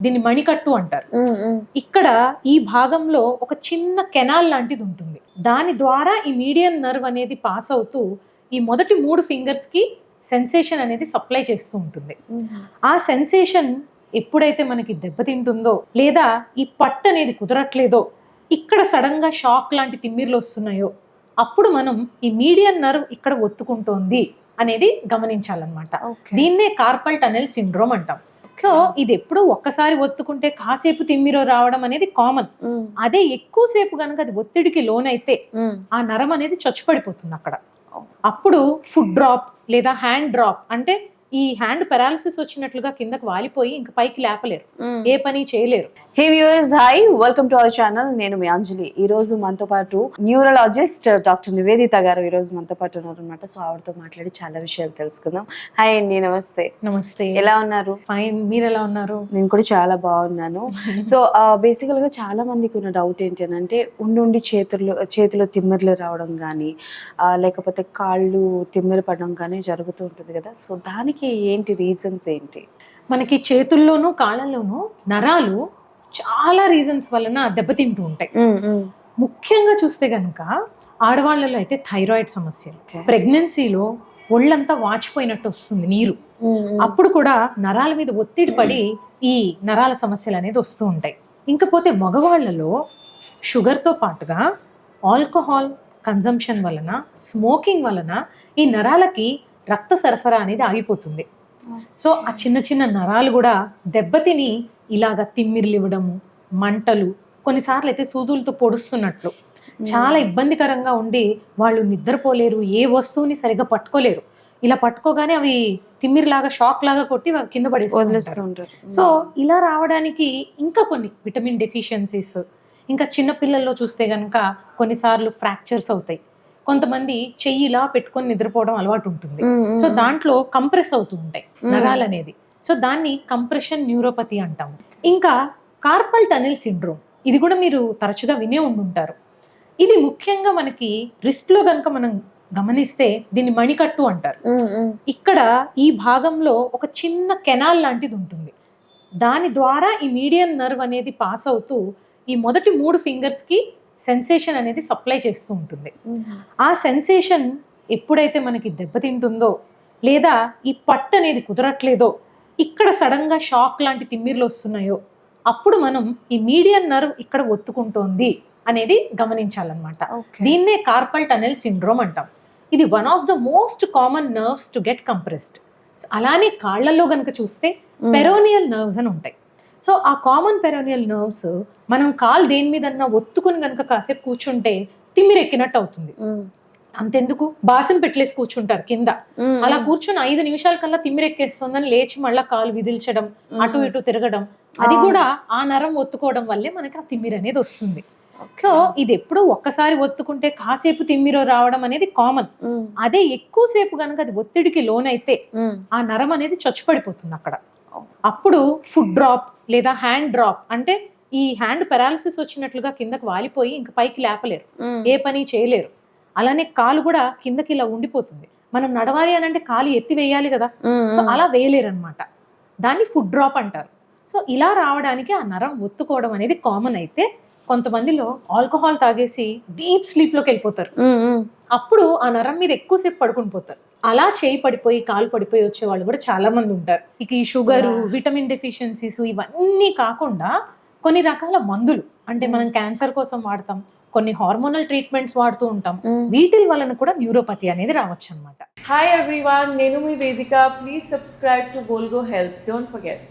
దీన్ని మణికట్టు అంటారు. ఇక్కడ ఈ భాగంలో ఒక చిన్న కెనాల్ లాంటిది ఉంటుంది. దాని ద్వారా ఈ మీడియన్ నర్వ్ అనేది పాస్ అవుతూ ఈ మొదటి 3 ఫింగర్స్ కి సెన్సేషన్ అనేది సప్లై చేస్తూ ఉంటుంది. ఆ సెన్సేషన్ ఎప్పుడైతే మనకి దెబ్బతింటుందో లేదా ఈ పట్టు అనేది కుదరట్లేదో, ఇక్కడ సడన్ గా షాక్ లాంటి తిమ్మిర్లు వస్తున్నాయో, అప్పుడు మనం ఈ మీడియన్ నర్వ్ ఇక్కడ ఒత్తుకుంటోంది అనేది గమనించాలన్నమాట. దీన్నే కార్పల్ టనెల్ సిండ్రోమ్ అంటాం. సో ఇది ఎప్పుడు ఒక్కసారి ఒత్తుకుంటే కాసేపు తిమ్మిరో రావడం అనేది కామన్. అదే ఎక్కువసేపు కనుక అది ఒత్తిడికి లోనైతే ఆ నరం అనేది చచ్చుపడిపోతుంది అక్కడ. అప్పుడు ఫుడ్ డ్రాప్ లేదా హ్యాండ్ డ్రాప్, అంటే ఈ హ్యాండ్ పారాలిసిస్ వచ్చినట్లుగా కిందకి వాలిపోయి ఇంకా పైకి లేపలేరు, ఏ పని చేయలేరు. హే viewers, hi, welcome to our channel. నేను మీ అంజలి. ఈ రోజు మనతో పాటు న్యూరలాజిస్ట్ డాక్టర్ నివేదిత గారు ఈ రోజు మనతో పాటు ఉన్నారు అనమాట. సో ఆవిడతో మాట్లాడి చాలా విషయాలు తెలుసుకుందాం. హాయ్ అండి, నమస్తే. నమస్తే. ఎలా ఉన్నారు? ఫైన్, మీరు ఎలా ఉన్నారు? నేను కూడా చాలా బాగున్నాను. సో బేసికల్ గా చాలా మందికి ఉన్న డౌట్ ఏంటి అని అంటే, ఉండి చేతిలో తిమ్మిర్లు రావడం కానీ లేకపోతే కాళ్ళు తిమ్మిరి పడడం కానీ జరుగుతూ ఉంటుంది కదా. సో దానికి ఏంటి రీజన్స్ ఏంటి? మనకి చేతుల్లోనూ కాళ్ళలోనూ నరాలు చాలా రీజన్స్ వలన దెబ్బతింటూ ఉంటాయి. ముఖ్యంగా చూస్తే కనుక ఆడవాళ్ళలో అయితే థైరాయిడ్ సమస్య, ప్రెగ్నెన్సీలో ఒళ్ళంతా వాచిపోయినట్టు వస్తుంది నీరు, అప్పుడు కూడా నరాల మీద ఒత్తిడి పడి ఈ నరాల సమస్యలు అనేది వస్తూ ఉంటాయి. ఇంకపోతే మగవాళ్లలో షుగర్తో పాటుగా ఆల్కహాల్ కన్జంప్షన్ వలన, స్మోకింగ్ వలన ఈ నరాలకి రక్త సరఫరా అనేది ఆగిపోతుంది. సో ఆ చిన్న చిన్న నరాలు కూడా దెబ్బతిని ఇలాగా తిమ్మిర్లు ఇవ్వడము, మంటలు, కొన్నిసార్లు అయితే సూదులతో పొడుస్తున్నట్లు చాలా ఇబ్బందికరంగా ఉండి వాళ్ళు నిద్రపోలేరు, ఏ వస్తువుని సరిగ్గా పట్టుకోలేరు. ఇలా పట్టుకోగానే అవి తిమ్మిరిలాగా షాక్ లాగా కొట్టి కింద పడేస్తుంటారు. సో ఇలా రావడానికి ఇంకా కొన్ని విటమిన్ డెఫిషియన్సీస్, ఇంకా చిన్న పిల్లల్లో చూస్తే కనుక కొన్నిసార్లు ఫ్రాక్చర్స్ అవుతాయి. కొంతమంది చెయ్యిలా పెట్టుకొని నిద్రపోవడం అలవాటు ఉంటుంది. సో దాంట్లో కంప్రెస్ అవుతూ ఉంటాయి నరాలు అనేది. సో దాన్ని కంప్రెషన్ న్యూరోపతి అంటాము. ఇంకా కార్పల్ టనెల్ సిండ్రోమ్, ఇది కూడా మీరు తరచుగా వినే ఉండుంటారు. ఇది ముఖ్యంగా మనకి రిస్ట్ లో కనుక మనం గమనిస్తే దీన్ని మణికట్టు అంటారు. ఇక్కడ ఈ భాగంలో ఒక చిన్న కెనాల్ లాంటిది ఉంటుంది. దాని ద్వారా ఈ మీడియన్ నర్వ్ అనేది పాస్ అవుతూ ఈ మొదటి 3 ఫింగర్స్ కి సెన్సేషన్ అనేది సప్లై చేస్తూ ఉంటుంది. ఆ సెన్సేషన్ ఎప్పుడైతే మనకి దెబ్బతింటుందో లేదా ఈ పట్టు అనేది కుదరట్లేదో, ఇక్కడ సడన్ గా షాక్ లాంటి తిమ్మిర్లు వస్తున్నాయో, అప్పుడు మనం ఈ మీడియన్ నర్వ్ ఇక్కడ ఒత్తుకుంటోంది అనేది గమనించాలన్నమాట. దీన్నే కార్పల్ టనెల్ సిండ్రోమ్ అంటాం. ఇది one of the most common nerves to get compressed. అలానే కాళ్లలో గనుక చూస్తే పెరోనియల్ నర్వ్స్ అని ఉంటాయి. సో ఆ కామన్ పెరోనియల్ నర్వ్స్ మనం కాలు దేని మీదన్నా ఒత్తుకుని కనుక కాసేపు కూర్చుంటే తిమ్మిరెక్కినట్టు అవుతుంది. అంతెందుకు, బాసం పెట్టలేసి కూర్చుంటారు కింద, అలా కూర్చొని 5 నిమిషాల కల్లా తిమ్మిరెక్కేస్తుందని లేచి మళ్ళీ కాలు విదిల్చడం, అటు ఇటు తిరగడం, అది కూడా ఆ నరం ఒత్తుకోవడం వల్లే మనకి ఆ తిమ్మిరి అనేది వస్తుంది. సో ఇది ఎప్పుడు ఒక్కసారి ఒత్తుకుంటే కాసేపు తిమ్మిరో రావడం అనేది కామన్. అదే ఎక్కువసేపు కనుక అది ఒత్తిడికి లోనైతే ఆ నరం అనేది చచ్చుపడిపోతుంది అక్కడ. అప్పుడు ఫుడ్ డ్రాప్ లేదా హ్యాండ్ డ్రాప్, అంటే ఈ హ్యాండ్ పారాలిసిస్ వచ్చినట్లుగా కిందకి వాలిపోయి ఇంకా పైకి లేపలేరు, ఏ పని చేయలేరు. అలానే కాలు కూడా కిందకి ఇలా ఉండిపోతుంది. మనం నడవాలి అని అంటే కాలు ఎత్తి వేయాలి కదా, సో అలా వేయలేరు అనమాట. దాన్ని ఫుడ్ డ్రాప్ అంటారు. సో ఇలా రావడానికి ఆ నరం ఒత్తుకోవడం అనేది కామన్. అయితే కొంతమందిలో ఆల్కహాల్ తాగేసి డీప్ స్లీప్ లోకి వెళ్ళిపోతారు. అప్పుడు ఆ నరం మీద ఎక్కువసేపు పడుకుని పోతారు. అలా చేయి పడిపోయి కాలు పడిపోయి వచ్చే వాళ్ళు కూడా చాలా మంది ఉంటారు. ఇక ఈ షుగరు, విటమిన్ డెఫిషియన్సీస్ ఇవన్నీ కాకుండా కొన్ని రకాల మందులు, అంటే మనం క్యాన్సర్ కోసం వాడతాం, కొన్ని హార్మోనల్ ట్రీట్మెంట్స్ వాడుతూ ఉంటాం. వీటి వలన కూడా న్యూరోపతి అనేది రావచ్చు అన్నమాట. హాయ్ ఎవ్రీవన్, నేను మీ Vedika. Please subscribe to Golgo health. Don't forget.